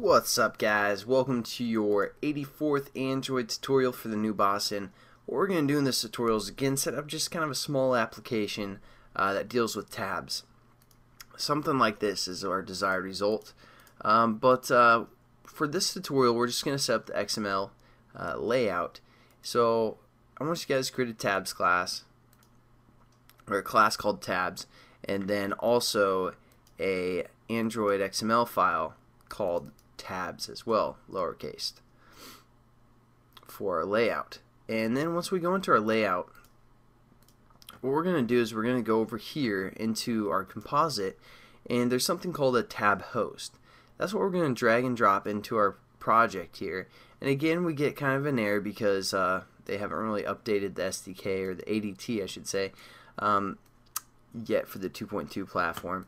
What's up, guys? Welcome to your 84th Android tutorial for TheNewBoston. What we're going to do in this tutorial is again set up just kind of a small application that deals with tabs. Something like this is our desired result. For this tutorial, we're just going to set up the XML layout. So I want you guys to create a tabs class, or a class called tabs, and then also a Android XML file called tabs as well, lowercase, for our layout. And then once we go into our layout, what we're going to do is we're going to go over here into our composite, and there's something called a tab host. That's what we're going to drag and drop into our project here. And again, we get kind of an error because they haven't really updated the SDK, or the ADT I should say, yet for the 2.2 platform.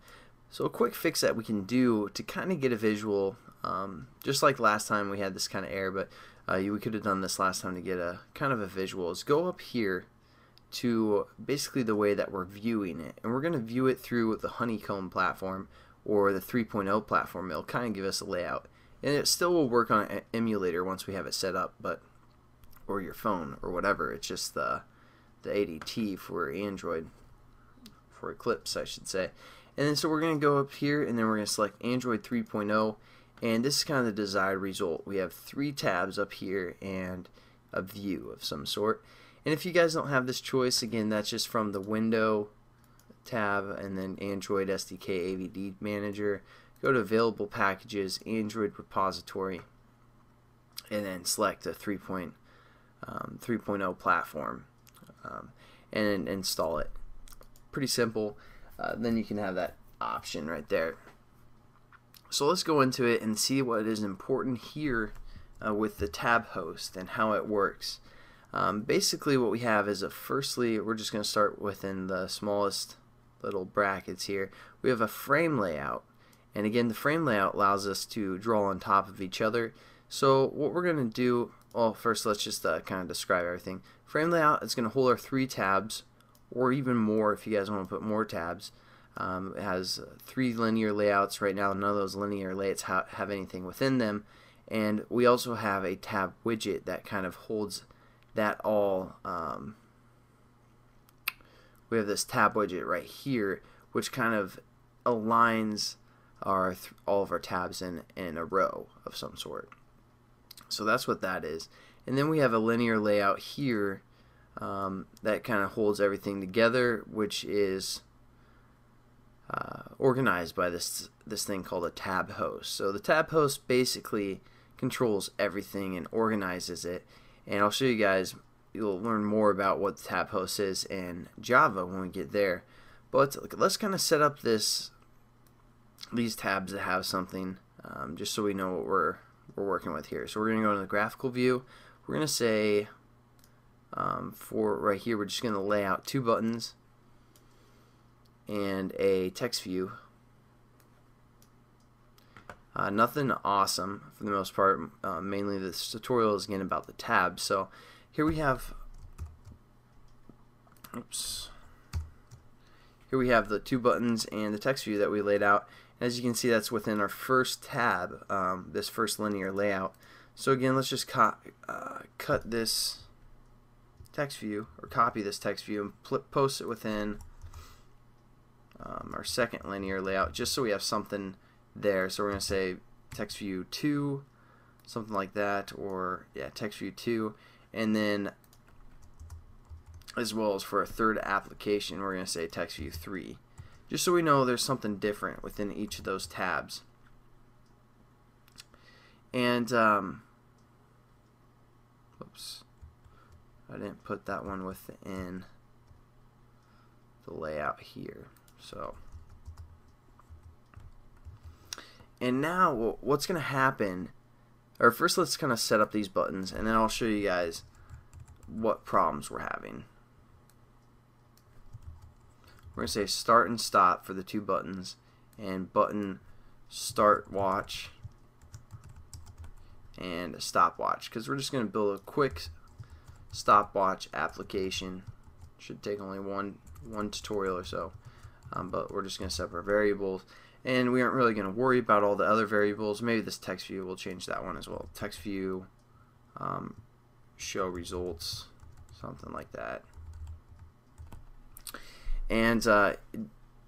So a quick fix that we can do to kind of get a visual, just like last time we had this kind of error, but we could have done this last time to get a kind of a visual, is go up here to basically the way that we're viewing it. And we're going to view it through the Honeycomb platform or the 3.0 platform. It'll kind of give us a layout. And it still will work on an emulator once we have it set up, or your phone or whatever. It's just the ADT for Android, for Eclipse I should say. And then so we're going to go up here, and then we're going to select Android 3.0, and this is kind of the desired result. We have 3 tabs up here and a view of some sort. And if you guys don't have this choice, again, that's just from the Window tab and then Android SDK AVD Manager. Go to Available Packages, Android Repository, and then select a 3.0 platform and install it. Pretty simple. Then you can have that option right there. So let's go into it and see what is important here with the tab host and how it works. Basically what we have is firstly, we're just going to start within the smallest little brackets here. We have a frame layout, and again the frame layout allows us to draw on top of each other. So what we're going to do, well, first let's just kind of describe everything. Frame layout is going to hold our 3 tabs, or even more if you guys want to put more tabs. It has 3 linear layouts right now. None of those linear layouts have anything within them, and we also have a tab widget that kind of holds that all. We have this tab widget right here, which kind of aligns all of our tabs in a row of some sort. So that's what that is. And then we have a linear layout here that kind of holds everything together, which is organized by this thing called a tab host. So the tab host basically controls everything and organizes it, and I'll show you guys. You'll learn more about what the tab host is in Java when we get there. But let's kind of set up these tabs that have something, just so we know what we're working with here. So we're going to go into the graphical view. We're going to say for right here, we're just going to lay out 2 buttons and a text view. Nothing awesome for the most part. Mainly this tutorial is again about the tabs. So here we have, here we have the 2 buttons and the text view that we laid out. As you can see, that's within our first tab, this first linear layout. So again, let's just cut this text view, or copy this text view, and post it within our second linear layout, just so we have something there. So we're going to say text view 2, something like that, or yeah, text view 2, and then as well as for a third application, we're going to say text view 3, just so we know there's something different within each of those tabs. And oops, I didn't put that one within the layout here. So, and now what's going to happen, or first let's kind of set up these buttons, and then I'll show you guys what problems we're having. We're going to say start and stop for the 2 buttons, and button start watch and a stopwatch, because we're just going to build a quick stopwatch application. Should take only one tutorial or so, but we're just going to set up our variables. and we aren't really going to worry about all the other variables. Maybe this text view, we'll change that one as well. Text view, show results, something like that. And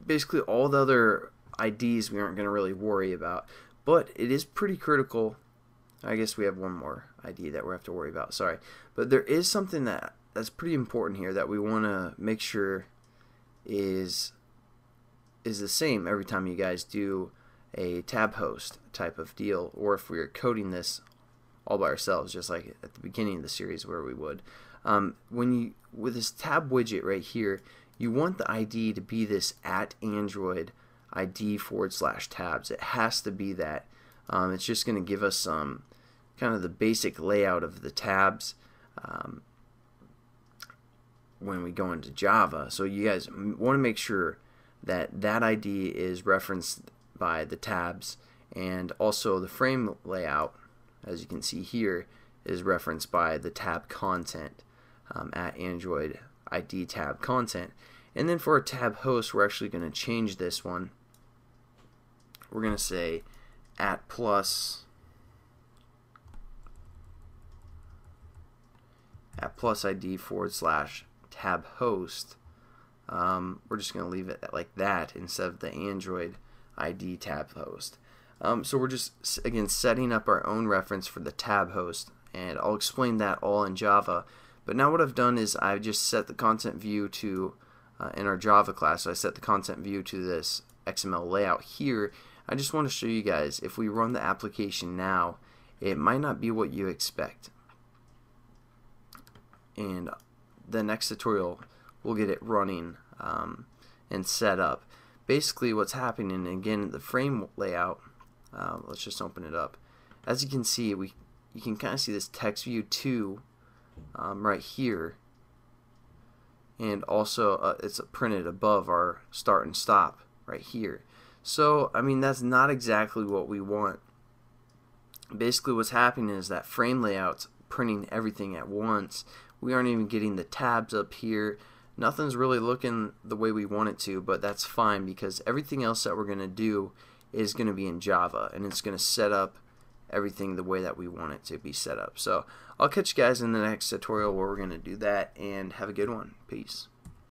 basically all the other IDs we aren't going to really worry about, but it is pretty critical. I guess we have one more ID that we have to worry about, sorry, but there is something that's pretty important here that we want to make sure is the same every time you guys do a tab host type of deal, or if we are coding this all by ourselves, just like at the beginning of the series where we would. With this tab widget right here, you want the ID to be this @Android ID /tabs. It has to be that. It's just going to give us some kind of the basic layout of the tabs when we go into Java. So you guys want to make sure that that ID is referenced by the tabs, and also the frame layout, as you can see here, is referenced by the tab content @Android ID tab content. And then for a tab host, we're actually going to change this one. We're going to say @plus ID /tab host. We're just going to leave it like that instead of the Android ID tab host. So we're just, again, setting up our own reference for the tab host, and I'll explain that all in Java. But now what I've done is I've just set the content view to, in our Java class, so I set the content view to this XML layout here. I just want to show you guys, if we run the application now, it might not be what you expect. And the next tutorial, we'll get it running and set up. Basically what's happening, again, the frame layout, let's just open it up. As you can see, you can kind of see this text view 2 right here, and also it's printed above our start and stop right here. So I mean, that's not exactly what we want. Basically what's happening is that frame layout's printing everything at once. We aren't even getting the tabs up here. Nothing's really looking the way we want it to, but that's fine because everything else that we're going to do is going to be in Java, and it's going to set up everything the way that we want it to be set up. So I'll catch you guys in the next tutorial where we're going to do that, and have a good one. Peace.